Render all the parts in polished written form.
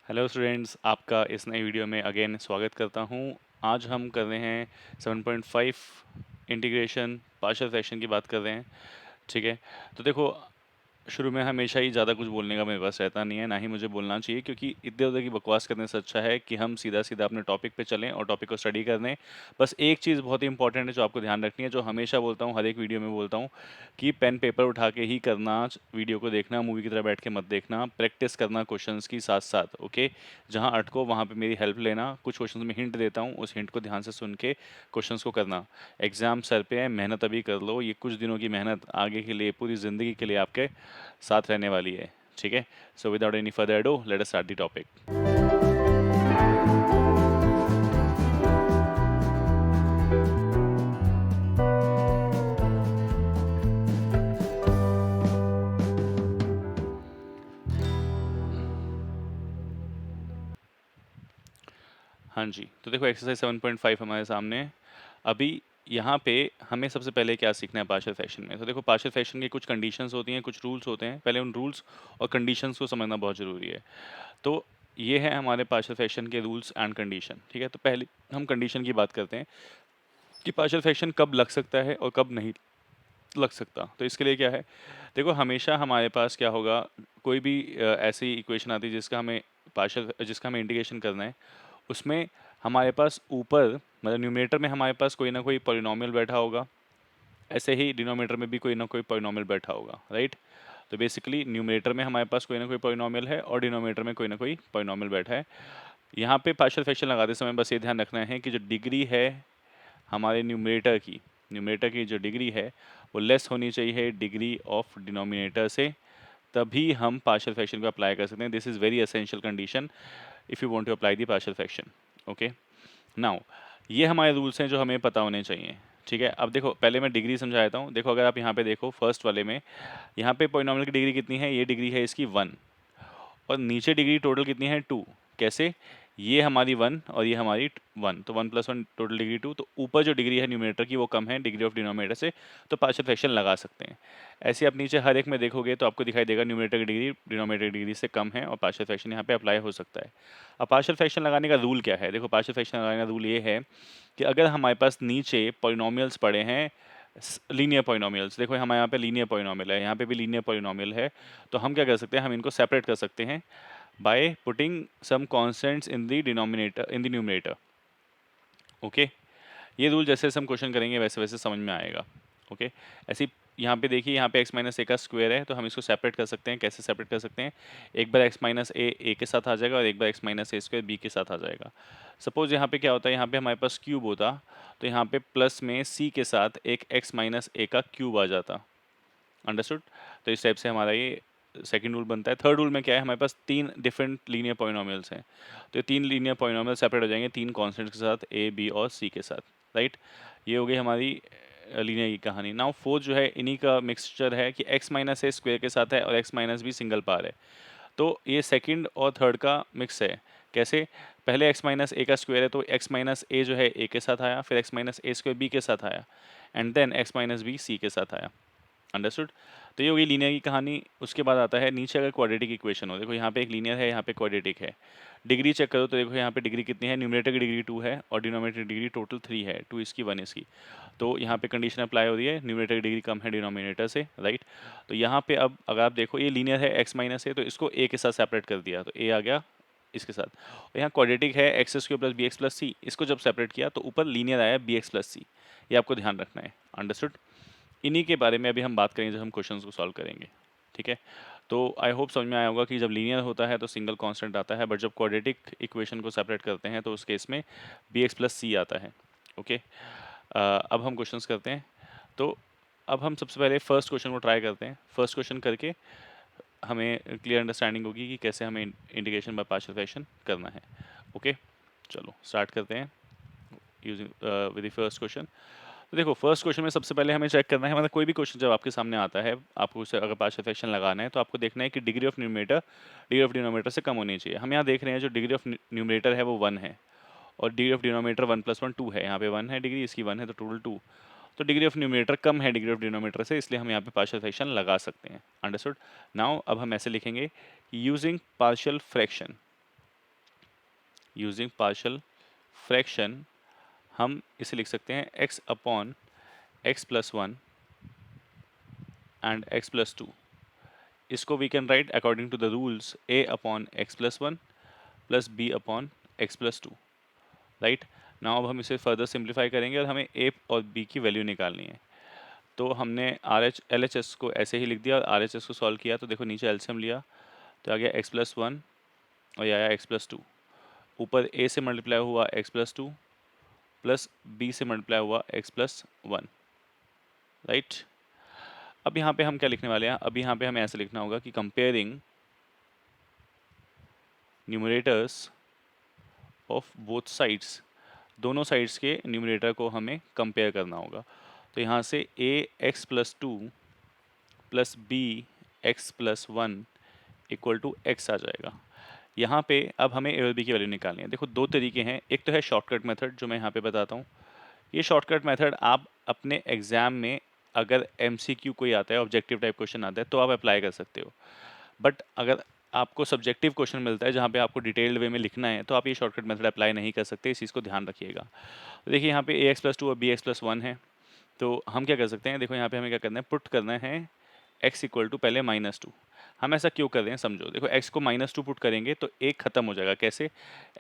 Hello students, आपका इस नई वीडियो में अगेन स्वागत करता हूँ। आज हम कर रहे हैं 7.5 इंटीग्रेशन पार्शियल फ्रैक्शन की बात कर रहे हैं। ठीक है, तो देखो, शुरू में हमेशा ही ज़्यादा कुछ बोलने का मेरे पास रहता नहीं है, ना ही मुझे बोलना चाहिए, क्योंकि इधर उधर की बकवास करने से अच्छा है कि हम सीधा सीधा अपने टॉपिक पे चलें और टॉपिक को स्टडी कर लें। बस एक चीज़ बहुत ही इंपॉर्टेंट है जो आपको ध्यान रखनी है, जो हमेशा बोलता हूँ, हर एक वीडियो में बोलता हूँ, कि पेन पेपर उठा के ही करना, वीडियो को देखना, मूवी की तरह बैठ के मत देखना, प्रैक्टिस करना क्वेश्चंस की साथ साथ। ओके, जहाँ अटको वहाँ पे मेरी हेल्प लेना। कुछ क्वेश्चंस में हिंट देता हूँ, उस हिंट को ध्यान से सुन के क्वेश्चंस को करना। एग्जाम सर पे है, मेहनत अभी कर लो। ये कुछ दिनों की मेहनत आगे के लिए, पूरी ज़िंदगी के लिए आपके साथ रहने वाली है। ठीक है, so without any further ado let us start the topic. हाँ जी, तो देखो एक्सरसाइज 7.5 हमारे सामने है। अभी यहाँ पे हमें सबसे पहले क्या सीखना है पार्शियल फ्रैक्शन में। तो देखो, पार्शियल फ्रैक्शन की कुछ कंडीशंस होती हैं, कुछ रूल्स होते हैं। पहले उन रूल्स और कंडीशंस को समझना बहुत ज़रूरी है। तो ये है हमारे पार्शियल फ्रैक्शन के रूल्स एंड कंडीशन। ठीक है, तो पहले हम कंडीशन की बात करते हैं कि पार्शियल फ्रैक्शन कब लग सकता है और कब नहीं लग सकता। तो इसके लिए क्या है, देखो, हमेशा हमारे पास क्या होगा, कोई भी ऐसी इक्वेशन आती है जिसका हमें इंटीग्रेशन करना है, उसमें हमारे पास ऊपर, मतलब न्यूमरेटर में हमारे पास कोई ना कोई पॉलिनॉमियल बैठा होगा। ऐसे ही डिनोमिनेटर में भी कोई ना कोई पॉलिनॉमियल बैठा होगा, राइट। तो बेसिकली न्यूमरेटर में हमारे पास कोई ना कोई पॉलिनॉमियल है और डिनोमिनेटर में कोई ना कोई पॉलिनॉमियल बैठा है। यहाँ पे पार्शियल फ्रैक्शन लगाते समय बस ये ध्यान रखना है कि जो डिग्री है हमारे न्यूमरेटर की जो डिग्री है वो लेस होनी चाहिए डिग्री ऑफ डिनोमिनेटर से, तभी हम पार्शियल फ्रैक्शन को अप्लाई कर सकते हैं। This is very essential condition if you want to apply the partial fraction. Okay, now ये हमारे रूल्स हैं जो हमें पता होने चाहिए। ठीक है, अब देखो, पहले मैं डिग्री समझा देता हूँ। देखो, अगर आप यहाँ पे देखो फर्स्ट वाले में, यहाँ पे पॉलिनॉमियल की डिग्री कितनी है, ये डिग्री है इसकी 1, और नीचे डिग्री टोटल कितनी है 2। कैसे, ये हमारी 1 और ये हमारी 1, तो 1 + 1 टोटल डिग्री 2। तो ऊपर जो डिग्री है न्यूमरेटर की वो कम है डिग्री ऑफ डिनोमिनेटर से, तो पार्शियल फ्रैक्शन लगा सकते हैं। ऐसे आप नीचे हर एक में देखोगे तो आपको दिखाई देगा न्यूमरेटर की डिग्री डिनोमिनेटर की डिग्री से कम है और पार्शियल फ्रैक्शन यहाँ पे अप्लाई हो सकता है। अब पार्शियल फ्रैक्शन लगाने का रूल क्या है, देखो, पार्शियल फ्रैक्शन लगाने का रूल ये है कि अगर हमारे पास नीचे पॉलिनॉमियल्स पड़े हैं, लीनियर पॉलिनॉमियल्स, देखो हमारे यहाँ पे लीनियर पॉलिनॉमियल है, यहाँ पे भी लीनियर पॉलिनॉमियल है, तो हम क्या कर सकते हैं, हम इनको सेपरेट कर सकते हैं by putting some constants in the numerator। Okay, ये रूल जैसे जैसे हम क्वेश्चन करेंगे वैसे वैसे समझ में आएगा। ओके, ऐसे ही यहाँ पे देखिए, यहाँ पे x माइनस ए का स्क्वायर है, तो हम इसको सेपरेट कर सकते हैं। कैसे सेपरेट कर सकते हैं, एक बार x माइनस ए के साथ आ जाएगा और एक बार x minus a square b के साथ आ जाएगा। सपोज यहाँ पे क्या होता है, यहाँ पे हमारे पास क्यूब होता, तो यहाँ पे प्लस में c के साथ एक x माइनस ए का क्यूब आ जाता। अंडरस्टूड। तो इस टाइप से हमारा ये सेकंड रूल बनता है। थर्ड रूल में क्या है, हमारे पास 3 डिफरेंट लीनियर पॉलिनॉमियल्स हैं, तो ये 3 लीनियर पॉलिनॉमियल सेपरेट हो जाएंगे 3 कॉन्स्टेंट्स के साथ, ए बी और सी के साथ, राइट। ये हो गई हमारी लीनियर की कहानी। नाउ फोर्थ जो है, इन्हीं का मिक्सचर है कि x माइनस ए स्क्वायर के साथ है और x माइनस बी सिंगल पार है। तो ये सेकंड और थर्ड का मिक्स है। कैसे, पहले x माइनस ए का स्क्वायर है, तो x माइनस ए जो है ए के साथ आया, फिर x minus a square b के साथ आया, and then x minus b c के साथ आया। अंडरस्टूड। तो ये हो गई लीनियर की कहानी। उसके बाद आता है नीचे, अगर क्वाड्रेटिक इक्वेशन हो, देखो यहाँ पे एक लीनियर है, यहाँ पे क्वाड्रेटिक है। डिग्री चेक करो तो देखो यहाँ पे डिग्री कितनी है, न्यूमरेटर की डिग्री 2 है और डिनोमिनेटर की डिग्री टोटल 3 है, 2 इसकी 1 इसकी। तो यहाँ पे कंडीशन अप्लाई हो रही है, न्यूमरेटर की डिग्री कम है डिनोमिनेटर से, राइट। तो यहाँ पे अब अगर आप देखो, ये लीनियर है, x माइनस है, तो इसको a के साथ सेपरेट कर दिया, तो a आ गया इसके साथ। और यहाँ क्वाड्रेटिक है, x square plus b x plus c, इसको जब सेपरेट किया तो ऊपर लीनियर आया बी एक्स प्लस सी। ये आपको ध्यान रखना है। अंडरस्टूड। इन्हीं के बारे में अभी हम बात करेंगे जब हम क्वेश्चंस को सॉल्व करेंगे। ठीक है, तो आई होप समझ में आया होगा कि जब लीनियर होता है तो सिंगल कांस्टेंट आता है, बट जब क्वाड्रेटिक इक्वेशन को सेपरेट करते हैं तो उस केस में बी एक्स प्लस सी आता है। ओके, अब हम क्वेश्चंस करते हैं। तो अब हम सबसे पहले फर्स्ट क्वेश्चन को ट्राई करते हैं। फर्स्ट क्वेश्चन करके हमें क्लियर अंडरस्टैंडिंग होगी कि कैसे हमें इंटीग्रेशन बाय पार्शियल फ्रैक्शन करना है। ओके, चलो स्टार्ट करते हैं using with the first question. तो देखो, फर्स्ट क्वेश्चन में सबसे पहले हमें चेक करना है, मतलब कोई भी क्वेश्चन जब आपके सामने आता है, आपको उसे अगर पार्शियल फ्रैक्शन लगाना है तो आपको देखना है कि degree of numerator degree of denominator से कम होनी चाहिए। हम यहाँ देख रहे हैं जो डिग्री ऑफ न्यूमरेटर है वो 1 है और डिग्री ऑफ डिनोमिनेटर 1 + 1 2 है। यहाँ पे 1 है डिग्री, इसकी 1 है, तो टोटल 2। तो डिग्री ऑफ न्यूमरेटर कम है डिग्री ऑफ डिनोमिनेटर से, इसलिए हम यहाँ पे पार्शियल फ्रैक्शन लगा सकते हैं। अंडरस्टूड। नाउ अब हम ऐसे लिखेंगे, using partial fraction, using partial fraction हम इसे लिख सकते हैं x upon x plus one and x plus two. इसको we can write according to the rules a upon x plus one plus b upon x plus two, right. Now अब हम इसे further simplify करेंगे और हमें a और b की value निकालनी है। तो हमने LHS को ऐसे ही लिख दिया और RHS को सॉल्व किया, तो देखो नीचे एलसीएम लिया तो आ गया x प्लस वन और ये आया x प्लस टू। ऊपर a से मल्टीप्लाई हुआ x plus two plus b से मल्टीप्लाई हुआ x प्लस वन, राइट। अब यहाँ पे हम क्या लिखने वाले हैं, अब यहाँ पे हमें ऐसे लिखना होगा कि comparing numerators of both sides, दोनों साइड्स के न्यूमरेटर को हमें कंपेयर करना होगा। तो यहाँ से a x plus two plus b x plus one equal to x आ जाएगा। यहाँ पे अब हमें a और b की वैल्यू निकालनी है। देखो दो तरीके हैं, एक तो है शॉर्टकट मेथड जो मैं यहाँ पे बताता हूँ। ये शॉर्टकट मेथड आप अपने एग्जाम में अगर MCQ कोई आता है, ऑब्जेक्टिव टाइप क्वेश्चन आता है, तो आप अप्लाई कर सकते हो। बट अगर आपको सब्जेक्टिव क्वेश्चन मिलता है जहाँ पे आपको डिटेल्ड वे में लिखना है, तो आप ये शॉर्टकट मेथड अप्लाई नहीं कर सकते, इस चीज़ को ध्यान रखिएगा। तो देखिए यहाँ पे ax प्लस टू और bx प्लस वन है, तो हम क्या कर सकते हैं, देखो यहाँ पे हमें क्या करना है, पुट करना है x इक्वल टू पहले माइनस टू। हम ऐसा क्यों कर रहे हैं समझो, देखो x को माइनस टू पुट करेंगे तो एक खत्म हो जाएगा। कैसे,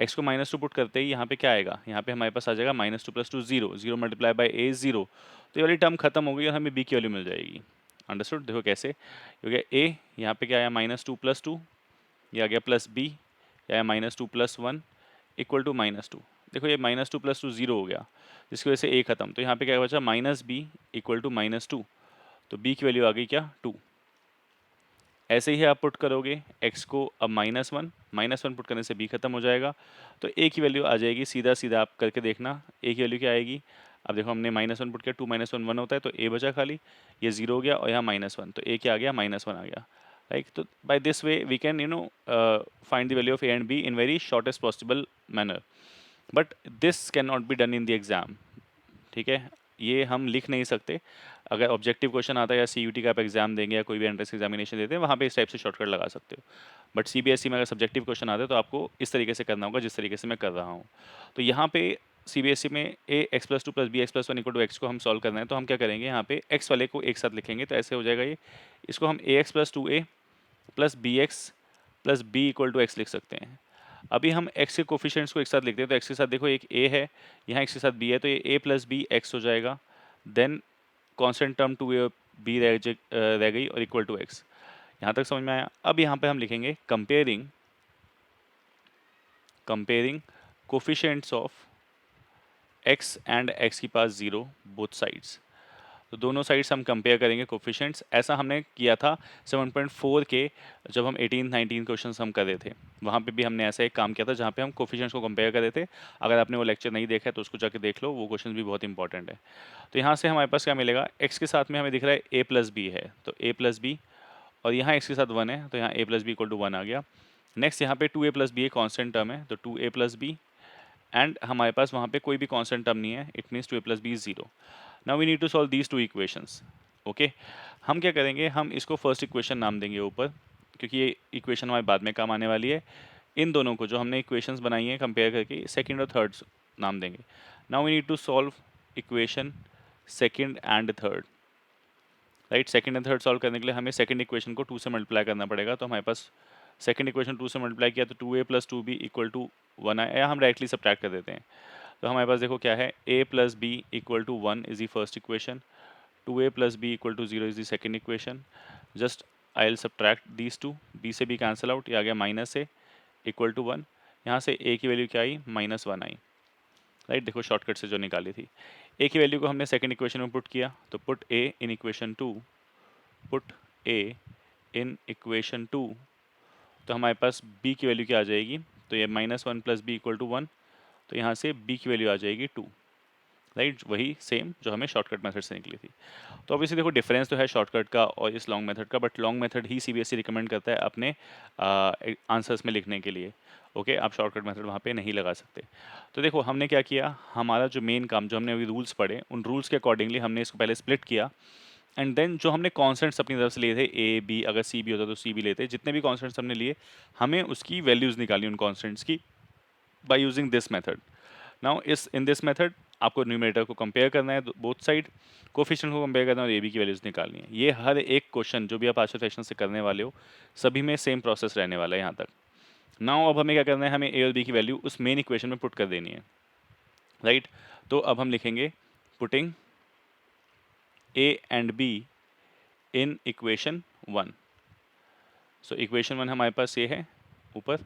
x को माइनस टू पुट करते ही यहाँ पे क्या आएगा, यहाँ पे हमारे पास आ जाएगा minus two plus two zero, zero multiply by a zero, तो ये वाली टर्म खत्म हो गई और हमें b की वैल्यू मिल जाएगी। अंडरस्टूड। देखो कैसे, क्योंकि a यहाँ पे क्या आया माइनस टू प्लस टू, ये आ गया प्लस b, ये आया minus two plus one equal to minus two. देखो ये minus two plus two zero हो गया, जिसकी वजह से a खत्म, तो यहाँ पे क्या बचा minus b equal to minus two, तो b की वैल्यू आ गई क्या, टू। ऐसे ही आप पुट करोगे x को, अब माइनस वन पुट करने से b खत्म हो जाएगा, तो a की वैल्यू आ जाएगी, सीधा सीधा आप करके देखना a की वैल्यू क्या आएगी। अब देखो हमने माइनस वन पुट किया, टू माइनस वन वन होता है, तो a बचा खाली, ये जीरो हो गया और यहाँ माइनस वन, तो a क्या आ गया माइनस वन आ गया, राइट। तो by this way we can find the value of a and b in very shortest possible manner, but this can not be done in the exam, ठीक है। ये हम लिख नहीं सकते। अगर ऑब्जेक्टिव क्वेश्चन आता है या CUT का आप एग्जाम देंगे या कोई भी एंट्रेंस एग्जामिनेशन देते हैं, वहाँ पे इस टाइप से शॉर्टकट लगा सकते हो। बट CBSE में अगर सब्जेक्टिव क्वेश्चन आता है तो आपको इस तरीके से करना होगा जिस तरीके से मैं कर रहा हूँ। तो यहाँ पे CBSE में a x plus two plus b x plus one equal to x को हम सॉल्व करना है, तो हम क्या करेंगे, यहाँ पे x वाले को एक साथ लिखेंगे, तो ऐसे हो जाएगा ये, इसको हम ax plus two a plus bx plus b equal to x लिख सकते हैं। अभी हम x के कोफिशिएंट्स को एक साथ लिखते हैं, तो x के साथ देखो एक a है, यहाँ x के साथ b है, तो ये a प्लस बी एक्स हो जाएगा। Then constant term two a b रह गई और इक्वल टू एक्स। यहाँ तक समझ में आया। अब यहाँ पे हम लिखेंगे comparing coefficients of x and x की पास जीरो बोथ साइड्स, तो दोनों साइड्स हम कंपेयर करेंगे कोफिशिएंट्स। ऐसा हमने किया था 7.4 के, जब हम 18-19 क्वेश्चंस हम कर रहे थे, वहाँ पे भी हमने ऐसा एक काम किया था जहाँ पे हम कोफिशिएंट्स को कंपेयर कर रहे थे। अगर आपने वो लेक्चर नहीं देखा है तो उसको जाके देख लो, वो क्वेश्चन भी बहुत इंपॉर्टेंट है। तो यहाँ से हमारे पास क्या मिलेगा, x के साथ में हमें दिख रहा है a प्लस बी है, तो a प्लस बी, और यहाँ x के साथ वन है, तो यहाँ a plus b equal to one आ गया। नेक्स्ट यहाँ पे 2a प्लस बी एक कॉन्स्टेंट टर्म है, तो 2a प्लस बी, एंड हमारे पास वहाँ पे कोई भी कॉन्स्टेंट टर्म नहीं है, it means 2a plus b is zero. Now we need to solve these two equations. Okay, हम क्या करेंगे, हम इसको फर्स्ट इक्वेशन नाम देंगे ऊपर, क्योंकि ये इक्वेशन हमारे बाद में काम आने वाली है। इन दोनों को जो हमने इक्वेशंस बनाई हैं कंपेयर करके, सेकंड और थर्ड नाम देंगे। Now we need to solve equation second and third, right. Second and third solve करने के लिए हमें सेकंड इक्वेशन को 2 से मल्टीप्लाई करना पड़ेगा, तो हमारे पास सेकंड इक्वेशन 2 से मल्टीप्लाई किया तो 2a plus two b equal to one आया, या हम डायरेक्टली सब्ट्रैक्ट कर देते हैं। तो हमारे पास देखो क्या है, a plus b equal to one is the first equation, 2a plus b equal to zero is the second equation. Just I will subtract these two, b से b कैंसिल आउट, ये आ गया minus a equal to one. यहाँ से a की value क्या आई, minus one आई, राइट। देखो शॉर्टकट से जो निकाली थी, a की वैल्यू को हमने सेकंड इक्वेशन में पुट किया, तो put a in equation two, put a in equation two, तो हमारे पास b की वैल्यू क्या आ जाएगी, तो ये minus one plus b equal to one, तो यहाँ से b की वैल्यू आ जाएगी टू, राइट। वही सेम जो हमें शॉर्टकट मेथड से निकली थी। तो ऑब्वियसली देखो डिफरेंस तो है शॉर्टकट का और इस लॉन्ग मेथड का, but long method he CBSE recommend करता है अपने आंसर्स में लिखने के लिए। ओके, आप शॉर्टकट मेथड वहाँ पे नहीं लगा सकते। तो देखो हमने क्या किया, हमारा जो मेन काम, जो हमने अभी रूल्स पढ़े, उन रूल्स के अकॉर्डिंगली हमने इसको पहले स्प्लिट किया, एंड देन जो हमने कॉन्स्टेंट्स अपनी तरफ से लिए थे, a b, अगर c भी होता तो c भी लेते, जितने भी कॉन्स्टेंट्स हमने लिए, हमें उसकी वैल्यूज़ निकाली उन कॉन्स्टेंट्स की, by using this method. Now in this method आपको न्यूमरेटर को कंपेयर करना है, बोथ साइड कोफिशिएंट को कंपेयर करना है और ए बी की वैल्यूज निकालनी है। ये हर एक क्वेश्चन जो भी आप पार्शियल फ्रैक्शन से करने वाले हो सभी में सेम प्रोसेस रहने वाला है यहाँ तक। नाउ अब हमें क्या करना है, हमें ए और बी की वैल्यू उस मेन इक्वेशन में पुट कर देनी है, राइट। तो अब हम लिखेंगे putting A and be in equation 1। So equation 1 हमारे पास ये है ऊपर,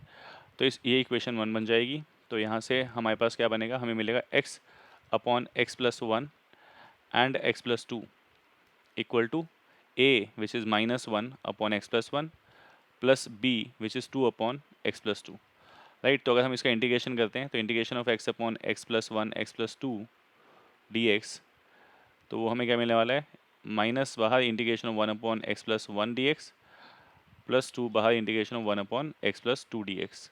तो ये इक्वेशन 1 बन जाएगी। तो यहाँ से हमारे पास क्या बनेगा, हमें मिलेगा x upon x plus 1 and x plus 2 equal to a which is -1 upon x plus 1 plus b which is 2 upon x plus 2, right. तो अगर हम इसका इंटीग्रेशन करते हैं तो integration of x upon x plus 1 x plus 2 dx, तो वो हमें क्या मिलने वाला है, माइनस बाहर integration of 1 upon x plus 1 dx plus 2 बाहर integration of 1 upon x plus 2 dx,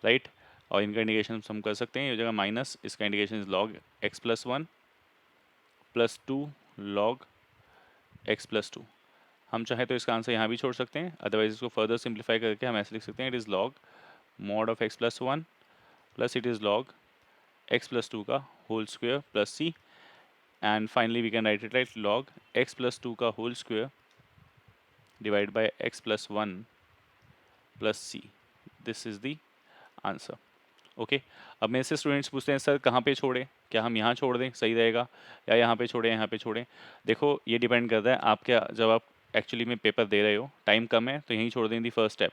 right. और इनका इंटीग्रेशन हम कर सकते हैं, ये हो जाएगा माइनस, इसका integration is log x plus 1 plus 2 log x plus 2। हम चाहे तो इसका आंसर यहाँ भी छोड़ सकते हैं, अदरवाइज इसको फर्दर सिंप्लीफाई करके हम ऐसे लिख सकते हैं, it is log mod of x plus 1 plus it is log x plus 2 का whole square plus c, and finally we can write it like log x plus 2 का whole square divide by x plus 1 plus c. This is the answer. Okay, अब मेरे से students पूछते हैं sir कहाँ पे छोड़ें, क्या हम यहाँ छोड़ दें सही रहेगा, या यहाँ पे छोड़ें यहाँ पे छोड़ें। देखो ये डिपेंड करता है आप क्या, जब आप एक्चुअली में पेपर दे रहे हो, टाइम कम है तो यहीं छोड़ दें दी फर्स्ट स्टेप,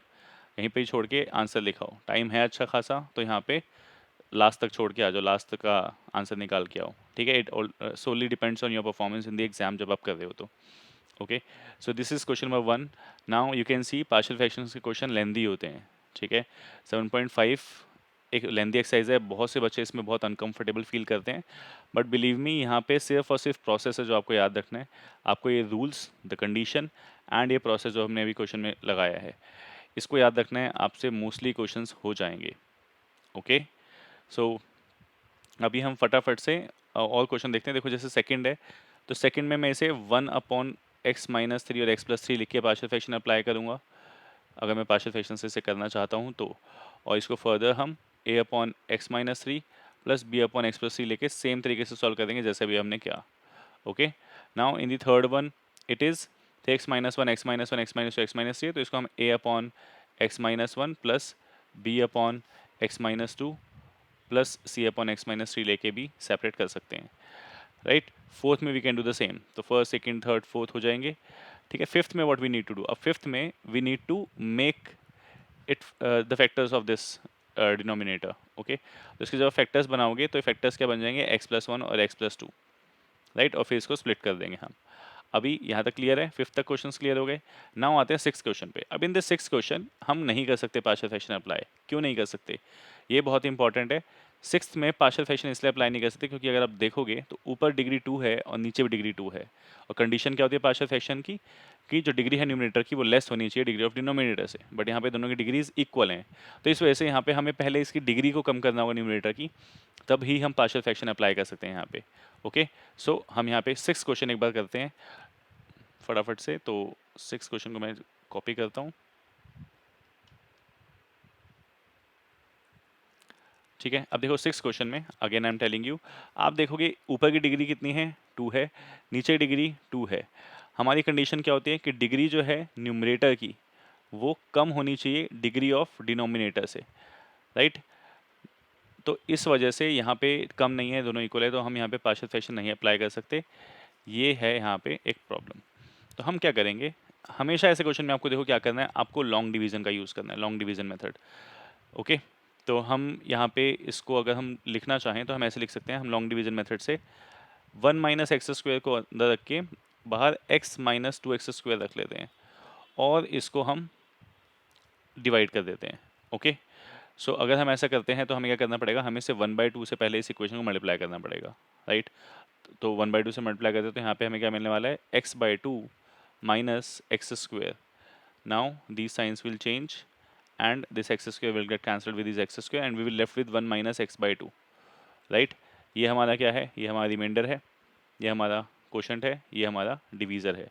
यहीं पे ही छोड़ के आंसर लिखाओ। टाइम है अच्छा खासा तो यहाँ पे लास्ट तक छोड़ के आ जाओ, लास्ट तक का आंसर निकाल के आओ, ठीक है। It solely depends on your performance in the exam जब आप कर रहे हो तो। Okay, so this is question number 1। Now you can see partial fractions के क्वेश्चन लेंदी होते हैं, ठीक है। 7.5 एक लेंदी एक्सरसाइज है, बहुत से बच्चे इसमें बहुत अनकंफर्टेबल फील करते हैं, बट बिलीव मी यहाँ पे सिर्फ और सिर्फ प्रोसेस है जो आपको याद रखना है। आपको ये रूल्स, द कंडीशन एंड ये प्रोसेस जो हमने अभी क्वेश्चन में लगाया है, इसको याद रखना है, आपसे मोस्टली क्वेश्चंस हो जाएंगे। ओके, सो अभी हम फटाफट से और क्वेश्चन देखते हैं। देखो जैसे सेकंड है, तो सेकंड में मैं इसे 1 अपॉन एक्स माइनस 3 और एक्स प्लस 3 लिख के पार्शियल फ्रैक्शन अप्लाई करूँगा, अगर मैं पार्शियल फ्रैक्शन से इसे करना चाहता हूँ तो। और इसको फर्दर हम a upon x minus 3 plus b upon x plus 3 लेके सेम तरीके से सॉल्व कर देंगे जैसे अभी हमने किया। Okay, now in the third one it is x minus 1 x minus 1 x minus 2 x minus 3, तो इसको हम a upon x minus 1 plus b upon x minus 2 plus c upon x minus 3 लेके भी सेपरेट कर सकते हैं, right. Fourth में we can do the same, तो फर्स्ट सेकंड थर्ड फोर्थ हो जाएंगे, ठीक है। फिफ्थ में what we need to do, अब फिफ्थ में we need to make it the factors of this denominator. Okay, तो इसके जब फैक्टर्स बनाओगे तो फैक्टर्स क्या बन जाएंगे, एक्स प्लस 1 और एक्स प्लस 2, राइट। और फिर इसको स्प्लिट कर देंगे हम। अभी यहाँ तक क्लियर है, फिफ्थ तक क्वेश्चंस क्लियर हो गए। नाउ आते हैं सिक्स क्वेश्चन पे। अब इन द सिक्स क्वेश्चन हम नहीं कर सकते पार्शियल फ्रैक्शन अप्लाई। क्यों नहीं कर सकते, ये बहुत इंपॉर्टेंट है। सिक्स्थ में पार्शियल फ्रैक्शन इसलिए अप्लाई नहीं कर सकते क्योंकि अगर आप देखोगे तो ऊपर डिग्री 2 है और नीचे भी डिग्री 2 है, और कंडीशन क्या होती है पार्शियल फ्रैक्शन की, कि जो डिग्री है न्यूमरेटर की वो लेस होनी चाहिए डिग्री ऑफ डिनोमिनेटर से, बट यहाँ पे दोनों की डिग्रीज इक्वल हैं। तो इस वजह से यहाँ पे हमें पहले इसकी डिग्री को कम करना होगा न्यूमरेटर की, तब ही हम पार्शियल फ्रैक्शन अप्लाई कर सकते हैं यहाँ पे। ओके, सो हम यहाँ पे सिक्स क्वेश्चन एक बार करते हैं फटाफट से। तो सिक्स क्वेश्चन को मैं कॉपी करता हूँ, ठीक है। अब देखो सिक्स क्वेश्चन में again I am telling you, आप देखोगे ऊपर की डिग्री कितनी है, 2 है, नीचे की डिग्री 2 है। हमारी कंडीशन क्या होती है कि डिग्री जो है न्यूमरेटर की वो कम होनी चाहिए डिग्री ऑफ डिनोमिनेटर से, राइट। तो इस वजह से यहाँ पे कम नहीं है, दोनों इक्वल है, तो हम यहाँ पे पार्शियल फ्रैक्शन नहीं अप्लाई कर सकते। ये है यहाँ पे एक प्रॉब्लम। तो हम क्या करेंगे, हमेशा ऐसे क्वेश्चन में आपको देखो क्या करना है, आपको लॉन्ग डिवीजन का यूज़ करना है, लॉन्ग डिवीजन मेथड। ओके, तो हम यहाँ पे इसको अगर हम लिखना चाहें तो हम ऐसे लिख सकते हैं, हम लॉन्ग डिवीजन मेथड से 1 माइनस एक्स स्क्वायर को अंदर रख के बाहर x माइनस 2x स्क्वायर रख लेते हैं और इसको हम डिवाइड कर देते हैं। ओके, सो अगर हम ऐसा करते हैं तो हमें क्या करना पड़ेगा, हमें से 1/2 से पहले इस इक्वेशन को मल्टीप्लाई करना पड़ेगा, राइट। तो 1/2 से मल्टीप्लाई करते हैं तो यहाँ पे हमें क्या मिलने वाला है, x/2 minus x square. Now these signs will change and this x square will get cancelled with this x square and we will left with 1 minus x/2, right. ये हमारा क्या है, ये हमारा रिमाइंडर है, ये हमारा क्वोशंट है, ये हमारा डिवीज़र है,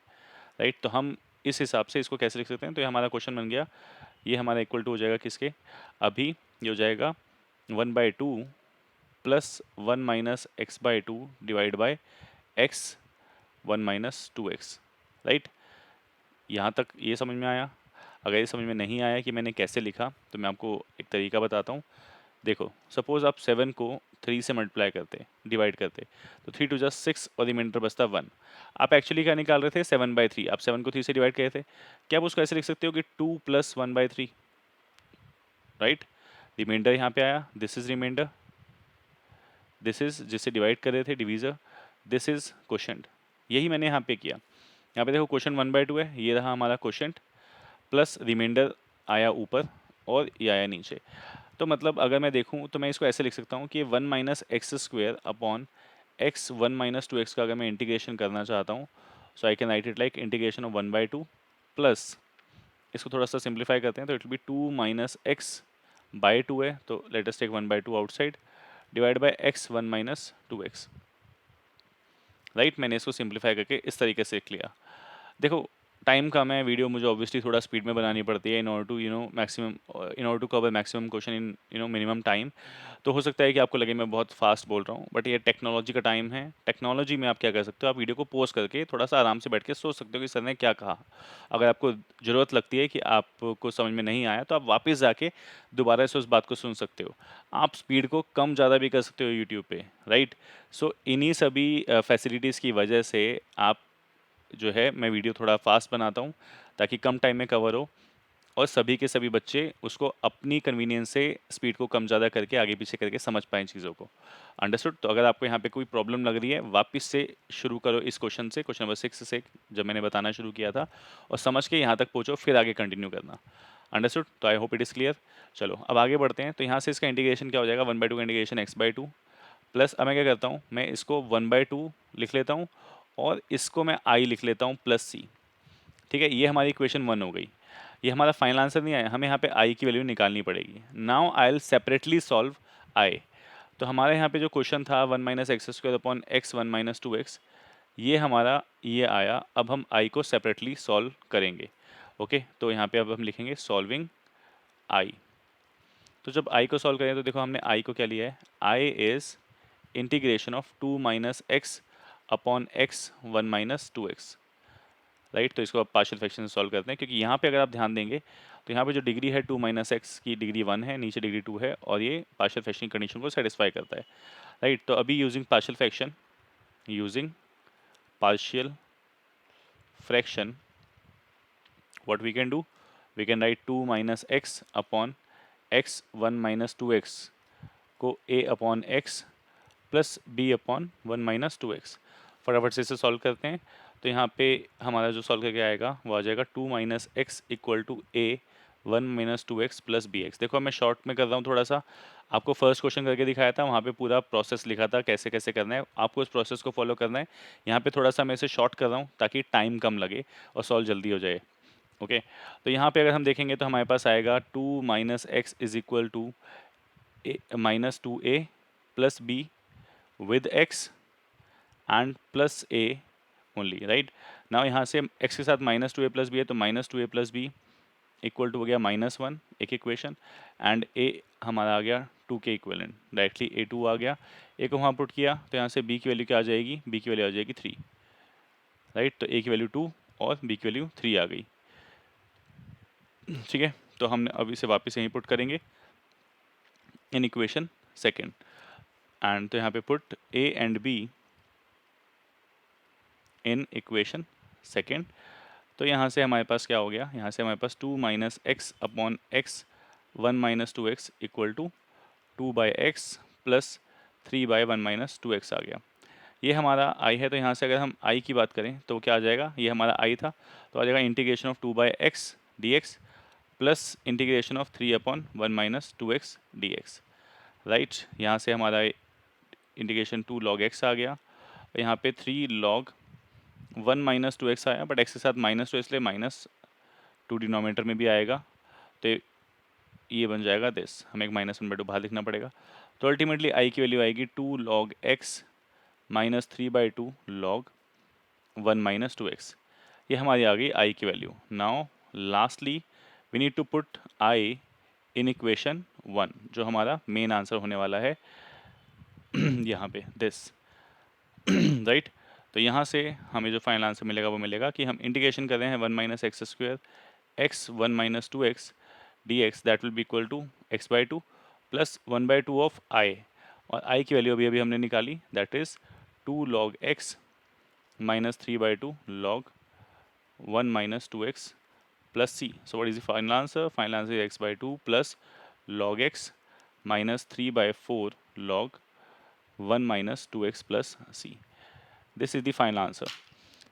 राइट। तो हम इस हिसाब से इसको कैसे लिख सकते हैं, तो ये हमारा क्वेश्चन बन गया, ये हमारा इक्वल टू हो जाएगा किसके, अभी ये हो जाएगा 1/2 plus 1 minus x by two divide by x 1 minus 2x, right. यहाँ तक ये समझ में आया? अगर ये समझ में नहीं आया कि मैंने कैसे लिखा, तो मैं आपको एक तरीका बताता हूँ। देखो, सपोज आप 7 को 3 से मल्टीप्लाई करते, डिवाइड करते, तो 3 टू जा 6 और रिमाइंडर बचता 1। आप एक्चुअली क्या निकाल रहे थे? 7/3। आप 7 को 3 से डिवाइड करे थे। क्या आप उसको ऐसे लिख सकते हो कि 2 प्लस 1/3, राइट। रिमाइंडर यहाँ पे आया, this is remainder, this is जिससे डिवाइड कर रहे थे डिवीजर, दिस इज क्वोशंट। यही मैंने यहाँ पे किया। यहाँ पे देखो क्वोशंट 1/2 है, ये रहा हमारा क्वोशंट, प्लस रिमाइंडर आया ऊपर और ये आया नीचे। तो मतलब अगर मैं देखूँ तो मैं इसको ऐसे लिख सकता हूँ कि 1 minus x square upon x 1 minus 2x का अगर मैं इंटीग्रेशन करना चाहता हूँ, so I can write it like integration of 1/2 plus, इसको थोड़ा सा सिंप्लीफाई करते हैं तो it will be 2 minus x by 2 है, तो let us take 1/2 outside, divide by x 1 minus 2x, right. मैंने इसको सिंप्लीफाई करके इस तरीके से लिख लिया। देखो, टाइम कम है, वीडियो मुझे ऑब्वियसली थोड़ा स्पीड में बनानी पड़ती है in order to maximum, in order to cover maximum question in minimum time. तो हो सकता है कि आपको लगे मैं बहुत फास्ट बोल रहा हूँ, बट ये टेक्नोलॉजी का टाइम है। टेक्नोलॉजी में आप क्या कर सकते हो, आप वीडियो को पॉज करके थोड़ा सा आराम से बैठ के सोच सकते हो कि सर ने क्या कहा। अगर आपको ज़रूरत लगती है कि आपको समझ में नहीं आया, तो आप वापस जाके दोबारा से उस बात को सुन सकते हो। आप स्पीड को कम ज़्यादा भी कर सकते हो यूट्यूब पे, राइट। सो इन्हीं सभी फैसिलिटीज़ की वजह से आप जो है मैं वीडियो थोड़ा फास्ट बनाता हूँ, ताकि कम टाइम में कवर हो और सभी के सभी बच्चे उसको अपनी कन्वीनियंस से स्पीड को कम ज़्यादा करके आगे पीछे करके समझ पाएँ चीज़ों को। अंडरस्टूड? तो अगर आपको यहाँ पे कोई प्रॉब्लम लग रही है, वापस से शुरू करो इस क्वेश्चन से, क्वेश्चन नंबर 6 से, जब मैंने बताना शुरू किया था, और समझ के यहाँ तक पहुँचो, फिर आगे कंटिन्यू करना। अंडरस्टूड? तो I hope it is clear. चलो अब आगे बढ़ते हैं। तो यहाँ से इसका इंटीग्रेशन क्या हो जाएगा? 1/2 का इंटीग्रेशन x/2 प्लस, अब मैं क्या करता हूँ, मैं इसको 1/2 लिख लेता हूँ और इसको मैं i लिख लेता हूँ प्लस c। ठीक है, ये हमारी इक्वेशन 1 हो गई। ये हमारा फाइनल आंसर नहीं आया, हमें यहाँ पे i की वैल्यू निकालनी पड़ेगी। Now I will separately solve i। तो हमारे यहाँ पे जो क्वेश्चन था 1 minus x square upon x 1 minus 2x, ये हमारा ये आया। अब हम i को सेपरेटली सॉल्व करेंगे। ओके, तो यहाँ पे अब हम लिखेंगे सॉल्विंग i। तो जब i को सॉल्व करें तो देखो हमने i को क्या लिया है, i is integration of 2 minus x upon x 1 minus 2x, right. तो इसको आप पार्शियल फ्रैक्शन से सॉल्व करते हैं, क्योंकि यहाँ पे अगर आप ध्यान देंगे तो यहाँ पे जो डिग्री है 2 माइनस एक्स की डिग्री 1 है, नीचे डिग्री 2 है, और ये पार्शियल फ्रैक्शन कंडीशन को सेटिस्फाई करता है, राइट। तो अभी using partial fraction, using partial fraction, what we can do, we can write 2 minus x upon x 1 minus 2x को a upon x plus b upon 1 minus 2x। फटाफट से इसे solve करते हैं। तो यहाँ पे हमारा जो सॉल्व करके आएगा वो आ जाएगा 2 minus x equal to a 1 minus 2x plus b x. देखो मैं शॉर्ट में कर रहा हूँ थोड़ा सा, आपको फर्स्ट क्वेश्चन करके दिखाया था, वहाँ पे पूरा प्रोसेस लिखा था कैसे कैसे करना है, आपको उस प्रोसेस को फॉलो करना है। यहाँ पे थोड़ा सा मैं इसे शॉर्ट कर रहा हूँ ताकि टाइम कम लगे और सॉल्व जल्दी हो जाए। ओके, तो यहाँ पे अगर हम देखेंगे तो हमारे पास आएगा 2 minus x is equal to minus 2a plus b with x and plus a only, right। now यहाँ से x के साथ माइनस 2a प्लस बी है, तो minus 2a plus b equal to हो गया -1, एक इक्वेशन, एंड a हमारा आ गया 2 के इक्वलेंट, डायरेक्टली a2 आ गया। a को वहाँ पुट किया तो यहाँ से b की वैल्यू क्या आ जाएगी, b की वैल्यू आ जाएगी 3, राइट। तो a की वैल्यू 2 और b की वैल्यू 3 आ गई। ठीक है, तो हम अब इसे वापस यहीं पुट करेंगे इन इक्वेशन सेकेंड, एंड तो यहाँ पे put a and b in equation second. तो यहाँ से हमारे पास क्या हो गया, यहाँ से हमारे पास 2 minus x upon x 1 minus 2x equal to 2 by x plus 3 by 1 minus 2x आ गया। ये हमारा i है, तो यहाँ से अगर हम i की बात करें तो क्या आ जाएगा, ये हमारा i था, तो आ जाएगा integration of 2 by x D x plus integration of 3 upon 1 minus 2x D x, right. यहाँ से हमारा इंटीग्रेशन 2 लॉग x आ गया, यहाँ पे 3 लॉग 1 माइनस 2x आया, बट x के साथ माइनस 2 इसलिए माइनस 2 डिनोमिनेटर में भी आएगा, तो ये बन जाएगा दिस, हमें एक -1/2 बाहर लिखना पड़ेगा। तो अल्टीमेटली i की वैल्यू आएगी 2 log x minus 3/2 log 1 minus 2x। ये हमारी आ गई i की वैल्यू। Now lastly we need to put i in equation 1 जो हमारा मेन आंसर होने वाला है यहाँ पे दिस राइट। तो यहाँ से हमें जो फाइनल आंसर मिलेगा वो मिलेगा कि हम इंटीग्रेशन कर रहे हैं 1 minus x square x 1 minus 2x dx that will be equal to x/2 plus 1/2 of i, और i की वैल्यू अभी अभी हमने निकाली that is 2 log x minus 3/2 log 1 minus 2x plus c. So what is the final answer? Final answer is x/2 plus log x minus 3/4 log 1 minus 2x plus c. This is the final answer.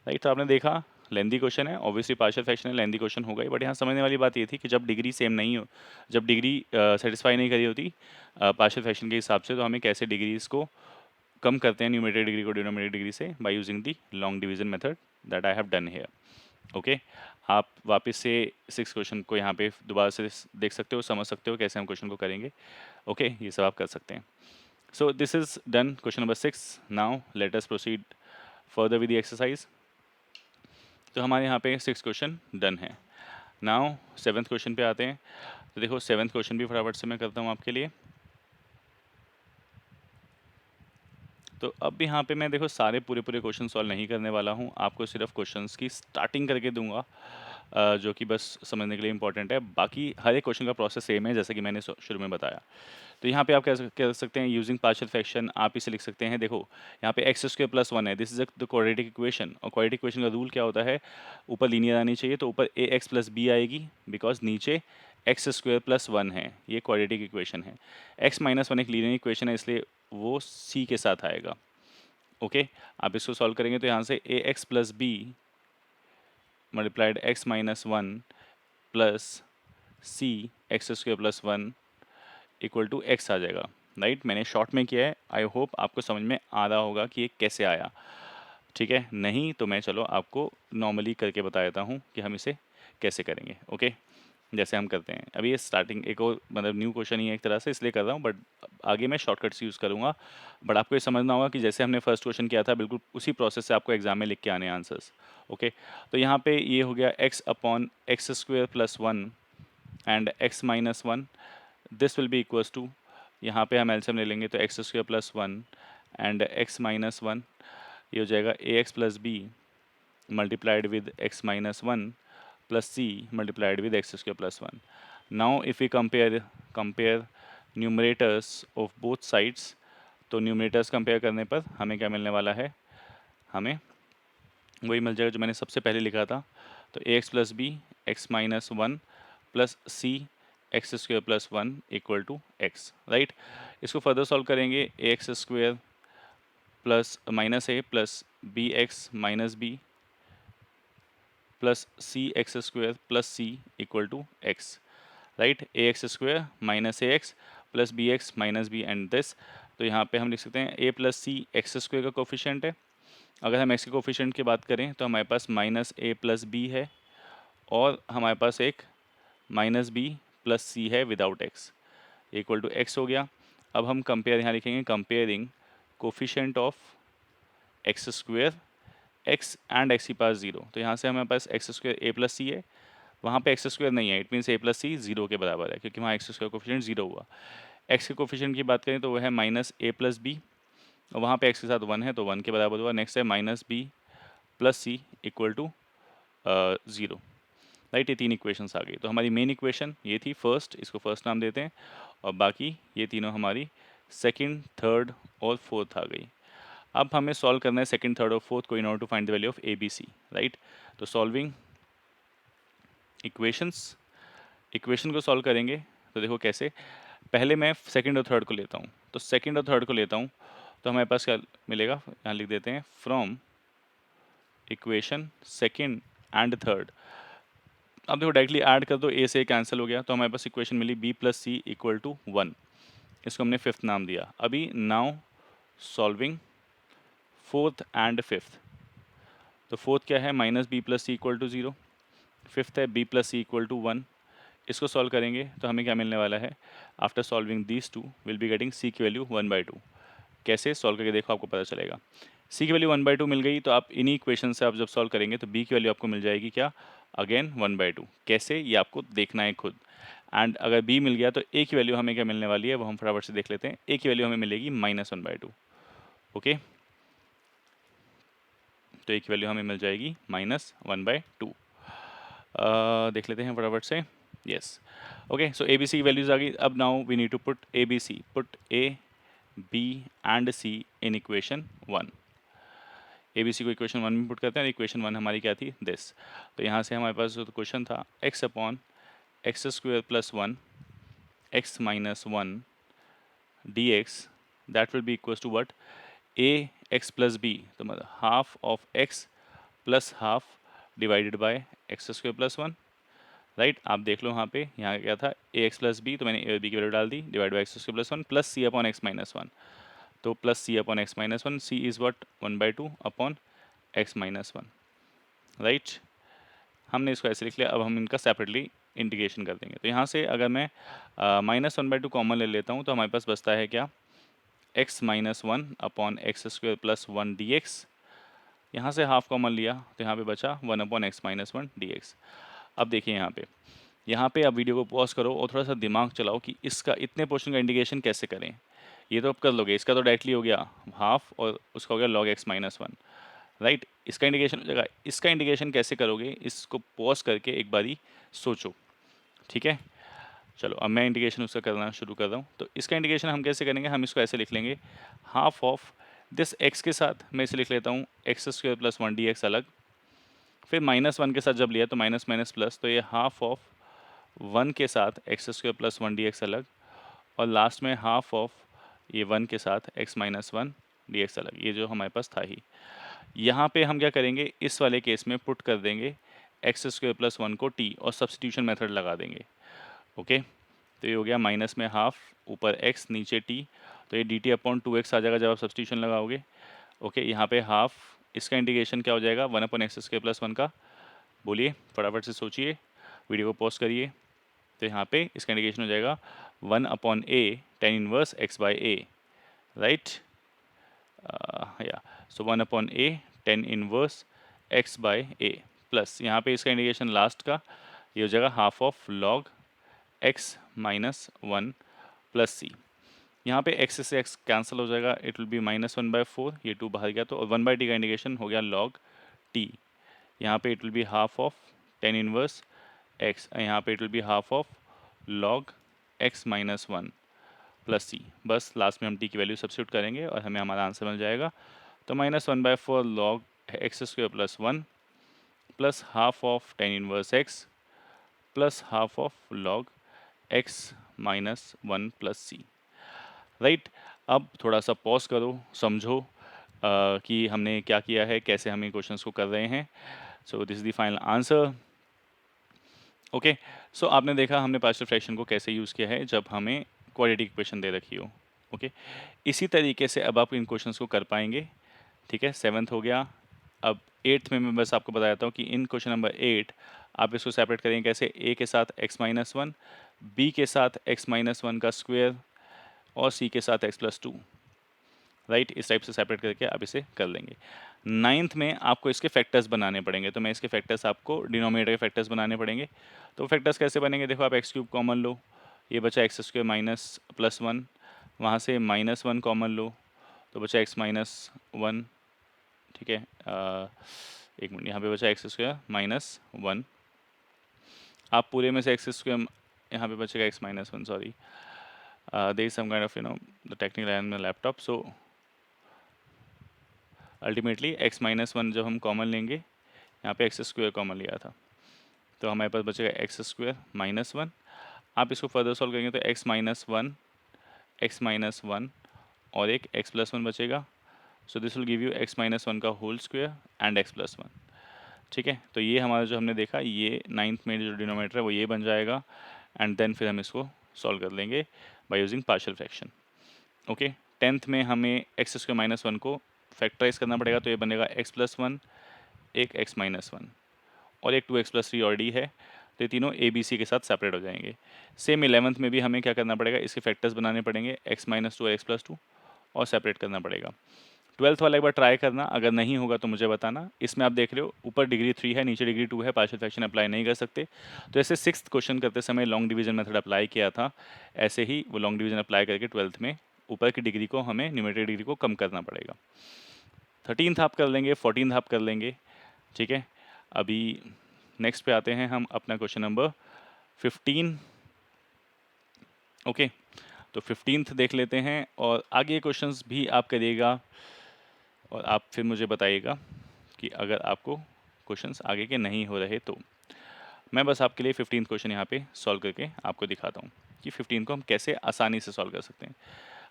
Right. तो आपने देखा lengthy question है, obviously partial fraction है, lengthy question होगा ही, but यहाँ समझने वाली बात ये थी कि जब डिग्री सेम नहीं हो, जब डिग्री सेटिस्फाई नहीं करी होती पार्शियल फ्रैक्शन के हिसाब से, तो हमें कैसे डिग्रीज को कम करते हैं न्यूमरेटर डिग्री को डिनोमिनेटर डिग्री से by using the long division method that I have done here. Okay, आप वापस से 6 क्वेश्चन को यहाँ पे दोबारा से देख सकते हो, समझ सकते हो कैसे हम क्वेश्चन को करेंगे। ओके, ये सब आप कर सकते हैं। So this is done question number 6। Now let us proceed further with the exercise. तो हमारे यहाँ पे 6 क्वेश्चन डन है। नाउ 7th क्वेश्चन पे आते हैं। तो देखो 7th क्वेश्चन भी फटाफट से मैं करता हूँ आपके लिए। तो अब यहाँ पे मैं देखो सारे पूरे क्वेश्चन सॉल्व नहीं करने वाला हूँ, आपको सिर्फ क्वेश्चंस की स्टार्टिंग करके दूंगा जो कि बस समझने के लिए इंपॉर्टेंट है। बाकी हर एक क्वेश्चन का प्रोसेस सेम है जैसा कि मैंने शुरू में बताया। तो यहाँ पे आप कह सकते हैं यूजिंग पार्शियल फ्रैक्शन, आप इसे लिख सकते हैं। देखो यहाँ पे एक्स स्क्वायर प्लस 1 है, this is the quadratic equation, और क्वाड्रेटिक इक्वेशन का रूल क्या होता है, ऊपर लीनियर आनी चाहिए, तो ऊपर ए एक्स प्लस बी आएगी बिकॉज नीचे एक्स स्क्वायर प्लस 1 है, ये क्वाड्रेटिक इक्वेशन है। एक्स माइनस 1 एक लीनियर इक्वेशन है, इसलिए वो सी के साथ आएगा। ओके, आप इसको सॉल्व करेंगे तो यहाँ से a x plus b multiplied x minus 1 plus c x square plus 1 equal to x आ जाएगा। राइट, मैंने शॉर्ट में किया है, आई होप आपको समझ में आ रहा होगा कि ये कैसे आया। ठीक है, नहीं तो मैं चलो आपको नॉर्मली करके बता देता हूँ कि हम इसे कैसे करेंगे। ओके, जैसे हम करते हैं अभी, ये स्टार्टिंग एक और मतलब न्यू क्वेश्चन ही है एक तरह से, इसलिए कर रहा हूँ, बट आगे मैं शॉर्टकट्स यूज़ करूँगा। बट आपको ये समझना होगा कि जैसे हमने फर्स्ट क्वेश्चन किया था बिल्कुल उसी प्रोसेस से आपको एग्जाम में लिख के आने आंसर्स। ओके, तो यहाँ पे ये हो गया x upon x square plus 1 and x minus 1, this will be equals to, यहाँ पे हम एलसीएम ले लेंगे तो x square plus 1 and x minus 1, ये हो जाएगा a x plus b multiplied with x minus 1 plus c multiplied with x square plus 1. Now if we compare numerators of both sides, तो numerators compare करने पर हमें क्या मिलने वाला है, हमें वही मिल जाएगा जो मैंने सबसे पहले लिखा था। तो a x plus b x minus 1 plus c x square plus 1 equal to x. Right, इसको फर्दर सॉल्व करेंगे, a x square plus minus a plus b x minus b plus c x square plus c equal to x. Right, a x square minus a x plus b x minus b and this. तो यहाँ पे हम लिख सकते हैं a plus c x square का coefficient है। अगर हम एक्स के कोफिशिएंट की बात करें तो हमारे पास माइनस ए प्लस बी है, और हमारे पास एक माइनस बी प्लस सी है without x, equal to x हो गया। अब हम कंपेयर यहाँ लिखेंगे, comparing coefficient of x square x and x की पास 0। तो यहाँ से हमारे पास x square a plus c है, वहाँ पे एक्स स्क्वेयर नहीं है, it means a plus c 0 के बराबर है, क्योंकि वहाँ एक्स स्क्वेयर कोफिशिएंट 0 हुआ। एक्स के कोफिशिएंट की बात करें तो वह है माइनस ए प्लस बी, और वहाँ पे एक्स के साथ 1 है तो 1 के बराबर हुआ। नेक्स्ट है minus b plus c equal to 0। Right, ये 3 इक्वेशंस आ गई। तो हमारी मेन इक्वेशन ये थी फर्स्ट, इसको फर्स्ट नाम देते हैं, और बाकी ये तीनों हमारी सेकेंड, थर्ड और फोर्थ आ गई। अब हमें सॉल्व करना है सेकंड, थर्ड और फोर्थ को in order to find the value of a b c. Right, तो सॉल्विंग इक्वेशंस, इक्वेशन को सॉल्व करेंगे तो देखो कैसे, पहले मैं सेकंड और थर्ड को लेता हूँ, तो सेकंड और थर्ड को लेता हूँ तो हमारे पास क्या मिलेगा, यहाँ लिख देते हैं from equation second and third. अब देखो डायरेक्टली ऐड कर दो, ए से कैंसिल हो गया, तो हमारे पास इक्वेशन मिली b plus c equal to 1, इसको हमने फिफ्थ नाम दिया। अभी now solving fourth and fifth, तो फोर्थ क्या है, minus b plus c equal to 0, fifth है b plus c equal to 1। इसको सॉल्व करेंगे तो हमें क्या मिलने वाला है, after solving these two will be getting c की वैल्यू 1/2। कैसे सॉल्व करके देखो आपको पता चलेगा। सी की वैल्यू 1/2 मिल गई, तो आप इन्हीं इक्वेशन से आप जब सॉल्व करेंगे तो बी की वैल्यू आपको मिल जाएगी क्या, अगेन 1/2। कैसे, ये आपको देखना है खुद। एंड अगर b मिल गया तो a की वैल्यू हमें क्या मिलने वाली है वो हम फटाफट से देख लेते हैं। a की वैल्यू हमें मिलेगी -1/2। ओके, तो a की वैल्यू हमें मिल जाएगी -1/2। देख लेते हैं फटाफट से। Yes, okay, so a b c की वैल्यूज आ गई। अब now we need to put a b c, put a b and c इन इक्वेशन 1। ए बी सी को इक्वेशन 1 में पुट करते हैं। इक्वेशन 1 हमारी क्या थी, दिस। तो यहाँ से हमारे पास जो क्वेश्चन था x upon x square plus 1 x minus 1 d x, that will be equal to what, a x plus b, तो मतलब half of x plus half divided by x square plus 1, right. आप देख लो यहाँ पे, यहाँ क्या था ए एक्स प्लस बी, तो मैंने ए और बी की वैल्यू डाल दी, divide by x square plus 1 plus c upon x minus 1, तो plus c upon x minus 1, c is what 1/2 upon x minus 1, right. हमने इसको ऐसे लिख लिया। अब हम इनका सेपरेटली इंटीग्रेशन कर देंगे। तो यहाँ से अगर मैं -1/2 कॉमन ले लेता हूँ तो हमारे पास बचता है क्या, x minus 1 upon x square plus 1 d x. यहाँ से हाफ कॉमन लिया तो यहाँ पे बचा 1 upon x minus 1 d x. अब देखिए यहाँ पे आप वीडियो को पॉज करो और थोड़ा सा दिमाग चलाओ कि इसका इतने पोर्शन का इंटीग्रेशन कैसे करें। ये तो आप कर लोगे, इसका तो डायरेक्टली हो गया हाफ और उसका हो गया लॉग एक्स माइनस 1, राइट। इसका इंटीग्रेशन हो जाएगा। इसका इंटीग्रेशन कैसे करोगे, इसको पॉज करके एक बारी सोचो, ठीक है। चलो अब मैं इंटीग्रेशन उसका करना शुरू कर रहा हूँ। तो इसका इंटीग्रेशन हम कैसे करेंगे, हम इसको ऐसे लिख लेंगे, हाफ ऑफ दिस एक्स के साथ मैं इसे लिख लेता हूँ x square plus 1 d x अलग, फिर -1 के साथ जब लिया तो माइनस माइनस प्लस, तो ये हाफ ऑफ 1 के साथ x square plus 1 d x अलग, और लास्ट में हाफ ऑफ ये 1 के साथ एक्स माइनस 1 डी एक्स अलग। ये जो हमारे पास था ही, यहाँ पे हम क्या करेंगे, इस वाले केस में पुट कर देंगे एक्स स्क्वेयर प्लस 1 को t और सब्सटीट्यूशन मेथड लगा देंगे। ओके, तो ये हो गया माइनस में हाफ, ऊपर x नीचे t, तो ये डी टी अपॉन 2x आ जाएगा जब आप सब्सटीट्यूशन लगाओगे। ओके, यहाँ पे हाफ, इसका इंटीग्रेशन क्या हो जाएगा 1 अपॉन एक्स स्क्वेयर प्लस 1 का, बोलिए फटाफट से सोचिए, वीडियो को पॉज करिए। तो यहाँ पे इसका इंटीग्रेशन हो जाएगा 1 upon a tan inverse x by a, right. या so 1 upon a tan inverse x by a plus यहाँ पे इसका इंटीग्रेशन लास्ट का ये हो जाएगा half of log x minus 1 plus c. यहाँ पे x से x कैंसिल हो जाएगा, इट विल बी -1/4, ये 2 बाहर गया तो 1/t का इंटीग्रेशन हो गया लॉग t। यहाँ पे it will be half of tan inverse x, यहाँ पे it will be half of log x minus 1 plus C. बस लास्ट में हम t की वैल्यू सब्स्टिट्यूट करेंगे और हमें हमारा आंसर मिल जाएगा। तो -1/4 log x square plus 1 plus half of tan inverse x plus half of log x minus 1 plus c, right. अब थोड़ा सा पॉज करो, समझो कि हमने क्या किया है, कैसे हम इन क्वेश्चंस को कर रहे हैं। So this is the final answer. Okay, so आपने देखा हमने पार्शियल फ्रैक्शन को कैसे यूज़ किया है जब हमें क्वाड्रेटिक इक्वेशन दे रखी हो। ओके, इसी तरीके से अब आप इन क्वेश्चंस को कर पाएंगे, ठीक है। 7th हो गया। अब 8th में मैं बस आपको बता देता हूँ कि इन क्वेश्चन नंबर 8 आप इसको सेपरेट करेंगे कैसे, a के साथ x माइनस 1, b के साथ x माइनस 1 का स्क्वायर और c के साथ x प्लस 2, राइट। इस टाइप से सेपरेट करके आप इसे कर लेंगे। 9th में आपको इसके फैक्टर्स बनाने पड़ेंगे, तो मैं इसके फैक्टर्स आपको डिनोमिनेटर के फैक्टर्स बनाने पड़ेंगे। तो फैक्टर्स कैसे बनेंगे, देखो आप एक्स क्यूब कॉमन लो, ये बचा एक्स स्क्वायर माइनस प्लस 1, वहाँ से -1 कॉमन लो तो बचा एक्स माइनस 1, ठीक है। एक मिनट, यहाँ पे बचा एक्स स्क्वायर माइनस 1, आप पूरे में से एक्स स्क्वायर, यहाँ पे बचेगा x minus 1, sorry there is some kind of the technical error in my laptop. So ultimately x minus 1 जब हम कॉमन लेंगे, यहाँ पे एक्स स्क्वायर कॉमन लिया था, तो हमारे पास बचेगा एक्स स्क्वायर माइनस 1। आप इसको फर्दर सॉल्व करेंगे तो x माइनस 1 और एक x प्लस 1 बचेगा। So this will give you x minus 1 का whole square and x plus 1, ठीक है। तो ये हमारा जो हमने देखा, ये 9th में जो डिनोमिनेटर है वो ये बन जाएगा, एंड देन फिर हम इसको सॉल्व कर लेंगे by using partial fraction. Okay, 10th में हमें एक्स स्क्वायर माइनस 1 को फैक्टराइज करना पड़ेगा, तो ये बनेगा x प्लस 1, एक x माइनस 1 और एक 2x प्लस 3 और d है, तो ये तीनों a b c के साथ सेपरेट हो जाएंगे। सेम 11th में भी हमें क्या करना पड़ेगा, इसके फैक्टर्स बनाने पड़ेंगे x माइनस 2 और x प्लस 2 और सेपरेट करना पड़ेगा। 12th वाला एक बार ट्राई करना, अगर नहीं होगा तो मुझे बताना। इसमें आप देख रहे हो ऊपर डिग्री 3 है, नीचे डिग्री 2 है, पार्शियल फ्रैक्शन अप्लाई नहीं कर सकते। तो ऐसे 6th क्वेश्चन करते समय लॉन्ग डिवीजन मेथड अप्लाई किया था, ऐसे ही वो लॉन्ग डिवीजन अप्लाई करके 12th में ऊपर की डिग्री को हमें न्यूमरेटर डिग्री को कम करना पड़ेगा। 13th आप कर लेंगे, 14th आप कर लेंगे, ठीक है। अभी नेक्स्ट पे आते हैं हम अपना क्वेश्चन नंबर 15। ओके, तो 15th देख लेते हैं और आगे क्वेश्चंस भी आप करिएगा और आप फिर मुझे बताइएगा कि अगर आपको क्वेश्चंस आगे के नहीं हो रहे तो। मैं बस आपके लिए 15th क्वेश्चन यहाँ पे सॉल्व करके आपको दिखाता हूँ कि 15 को हम कैसे आसानी से सॉल्व कर सकते हैं।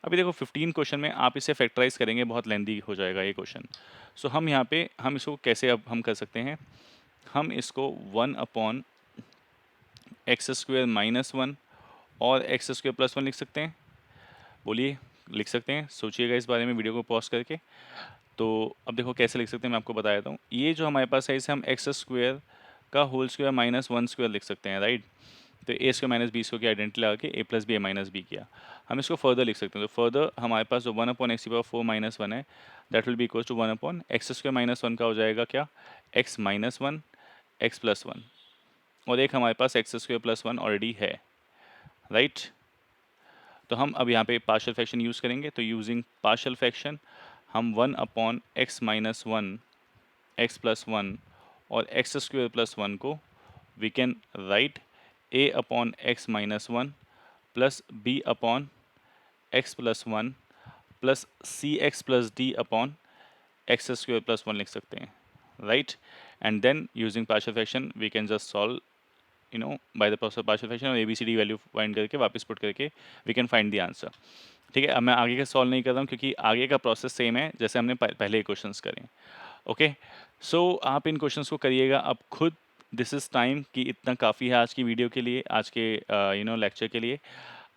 अभी देखो 15 क्वेश्चन में आप इसे फैक्टराइज करेंगे, बहुत लेंदी हो जाएगा ये क्वेश्चन। सो हम यहाँ पे हम इसको कैसे अब हम कर सकते हैं, हम इसको 1/x² - 1 और x² + 1 लिख सकते हैं। बोलिए, लिख सकते हैं, सोचिएगा इस बारे में वीडियो को पॉज करके। तो अब देखो कैसे लिख सकते हैं, मैं आपको बता देता हूँ। ये जो हमारे पास है इसे हम x² का होल स्क्वायर माइनस 1² लिख सकते हैं, राइट। तो a² - b² की आइडेंटिटी लगा के a + b a - b किया। हम इसको फर्दर लिख सकते हैं, तो फर्दर हमारे पास जो 1/x⁴ - 1 है, that will be equal to 1/x² - 1 का हो जाएगा क्या, x - 1 x + 1, और एक हमारे पास x² + 1 ऑलरेडी है, राइट। तो हम अब यहाँ पे पार्शियल फ्रैक्शन यूज़ करेंगे, तो यूजिंग पार्शियल फ्रैक्शन हम 1/x - 1 x + 1 और x² + 1 को we can write a/x - 1 plus b/x + 1 plus cx + d/x² + 1 लिख सकते हैं, राइट। And then using partial fraction we can just solve by the process partial fraction, और ABCD वैल्यू फाइंड करके वापस पुट करके we can find the answer. ठीक है, अब मैं आगे का सॉल्व नहीं कर रहा हूँ क्योंकि आगे का प्रोसेस सेम है जैसे हमने पहले क्वेश्चंस करें। ओके, सो आप इन क्वेश्चंस को करिएगा अब खुद। दिस इज़ टाइम कि इतना काफ़ी है आज की वीडियो के लिए, आज के लेक्चर के लिए।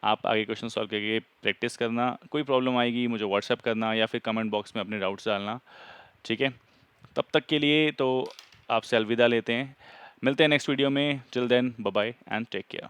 आप आगे क्वेश्चन सॉल्व करके प्रैक्टिस करना, कोई प्रॉब्लम आएगी मुझे व्हाट्सएप करना या फिर कमेंट बॉक्स में अपने डाउट्स डालना, ठीक है। तब तक के लिए तो आपसे अलविदा लेते हैं, मिलते हैं नेक्स्ट वीडियो में। Till then bye bye and take care.